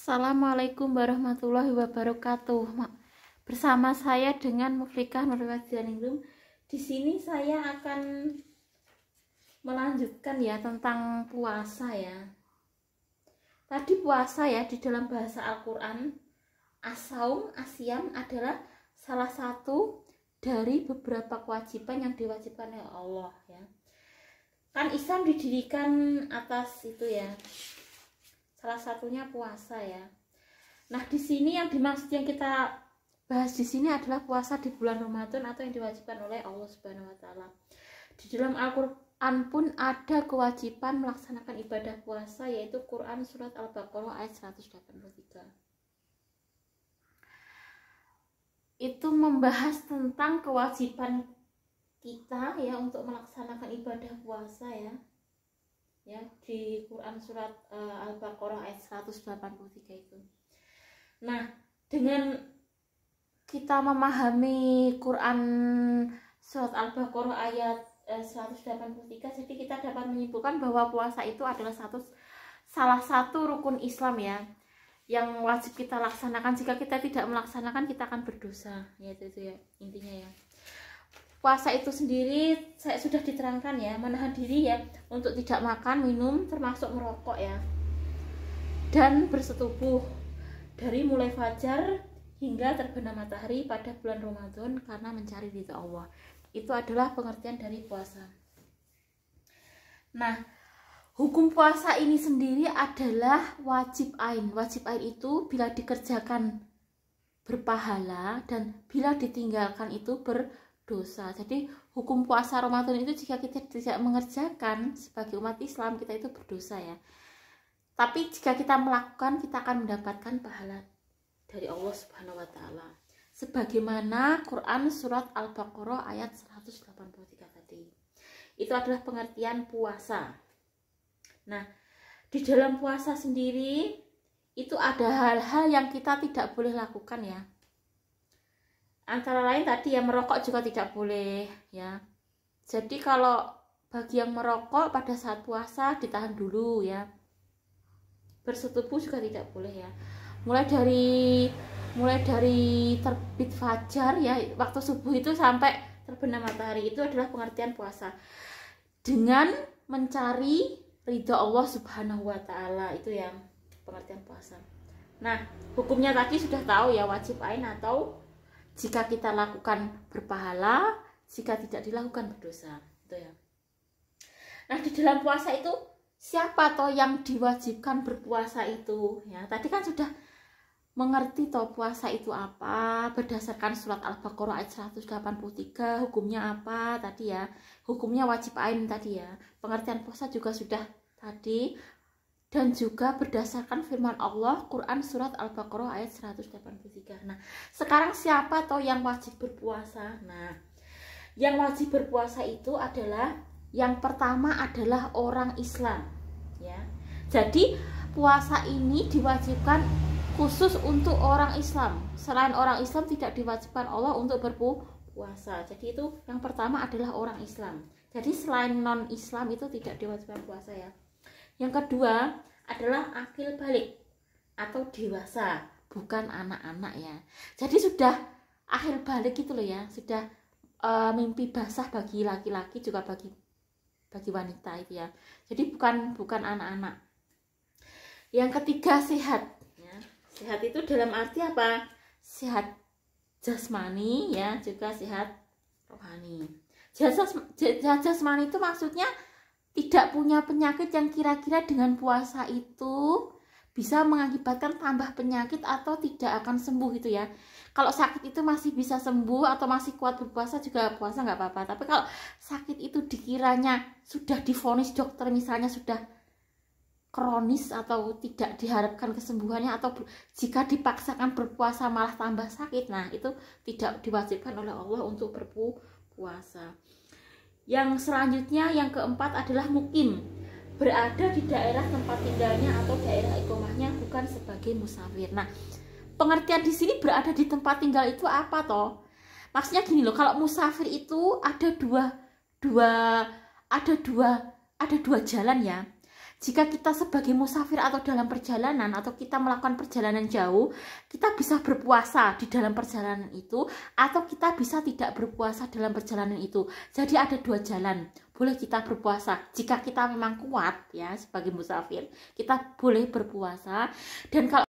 Assalamualaikum warahmatullahi wabarakatuh. Bersama saya dengan Muflikah Nurwadianingrum. Di sini saya akan melanjutkan ya tentang puasa ya. Tadi puasa ya di dalam bahasa Al-Qur'an, as-saum, asyam adalah salah satu dari beberapa kewajiban yang diwajibkan oleh Allah ya. Kan Islam didirikan atas itu ya. Salah satunya puasa ya. Nah, di sini yang dimaksud yang kita bahas di sini adalah puasa di bulan Ramadan atau yang diwajibkan oleh Allah Subhanahu wa taala. Di dalam Al-Qur'an pun ada kewajiban melaksanakan ibadah puasa, yaitu Quran surat Al-Baqarah ayat 183. Itu membahas tentang kewajiban kita ya untuk melaksanakan ibadah puasa ya. Ya, di Quran surat Al-Baqarah ayat 183 itu. Nah, dengan kita memahami Quran surat Al-Baqarah ayat 183, jadi kita dapat menyimpulkan bahwa puasa itu adalah salah satu rukun Islam ya, yang wajib kita laksanakan. Jika kita tidak melaksanakan, kita akan berdosa. Ya, itu ya intinya ya. Puasa itu sendiri saya sudah diterangkan ya, menahan diri ya untuk tidak makan, minum, termasuk merokok ya, dan bersetubuh dari mulai fajar hingga terbenam matahari pada bulan Ramadan karena mencari ridha Allah. Itu adalah pengertian dari puasa. Nah, hukum puasa ini sendiri adalah wajib ain. Wajib ain itu bila dikerjakan berpahala dan bila ditinggalkan itu berdosa. Jadi hukum puasa Ramadan itu jika kita tidak mengerjakan sebagai umat Islam, kita itu berdosa ya. Tapi jika kita melakukan, kita akan mendapatkan pahala dari Allah Subhanahu wa taala. Sebagaimana Quran surat Al-Baqarah ayat 183 tadi. Itu adalah pengertian puasa. Nah, di dalam puasa sendiri itu ada hal-hal yang kita tidak boleh lakukan ya. Antara lain tadi ya, merokok juga tidak boleh ya. Jadi kalau bagi yang merokok pada saat puasa ditahan dulu ya. Bersetubuh juga tidak boleh ya. Mulai dari terbit fajar ya, waktu subuh itu sampai terbenam matahari, itu adalah pengertian puasa. Dengan mencari ridha Allah Subhanahu wa taala, itu yang pengertian puasa. Nah, hukumnya tadi sudah tahu ya, wajib ain atau jika kita lakukan berpahala, jika tidak dilakukan berdosa, itu ya. Nah, di dalam puasa itu siapa toh yang diwajibkan berpuasa itu? Ya, tadi kan sudah mengerti toh puasa itu apa berdasarkan surat Al-Baqarah ayat 183, hukumnya apa tadi ya? Hukumnya wajib ain tadi ya. Pengertian puasa juga sudah tadi. Dan juga berdasarkan firman Allah Quran surat Al-Baqarah ayat 183. Nah, sekarang siapa toh yang wajib berpuasa? Nah, yang wajib berpuasa itu adalah yang pertama adalah orang Islam ya. Jadi puasa ini diwajibkan khusus untuk orang Islam. Selain orang Islam tidak diwajibkan Allah untuk berpuasa. Jadi itu yang pertama adalah orang Islam. Jadi selain non Islam itu tidak diwajibkan puasa ya. Yang kedua adalah akil balik atau dewasa, bukan anak-anak ya. Jadi sudah akil balik gitu loh ya, sudah mimpi basah bagi laki-laki juga bagi wanita itu ya. Jadi bukan anak-anak. Yang ketiga sehat ya. Sehat itu dalam arti apa? Sehat jasmani ya, juga sehat rohani. Jasmani itu maksudnya tidak punya penyakit yang kira-kira dengan puasa itu bisa mengakibatkan tambah penyakit atau tidak akan sembuh gitu ya. Kalau sakit itu masih bisa sembuh atau masih kuat berpuasa, juga puasa nggak apa-apa. Tapi kalau sakit itu dikiranya sudah divonis dokter misalnya sudah kronis atau tidak diharapkan kesembuhannya, atau jika dipaksakan berpuasa malah tambah sakit, nah itu tidak diwajibkan oleh Allah untuk berpuasa. Yang selanjutnya yang keempat adalah mukim, berada di daerah tempat tinggalnya atau daerah iqomahnya, bukan sebagai musafir. Nah, pengertian di sini berada di tempat tinggal itu apa toh? Maksudnya gini loh, kalau musafir itu ada dua jalan ya. Jika kita sebagai musafir atau dalam perjalanan atau kita melakukan perjalanan jauh, kita bisa berpuasa di dalam perjalanan itu atau kita bisa tidak berpuasa dalam perjalanan itu. Jadi ada dua jalan. Boleh kita berpuasa jika kita memang kuat ya sebagai musafir, kita boleh berpuasa. Dan kalau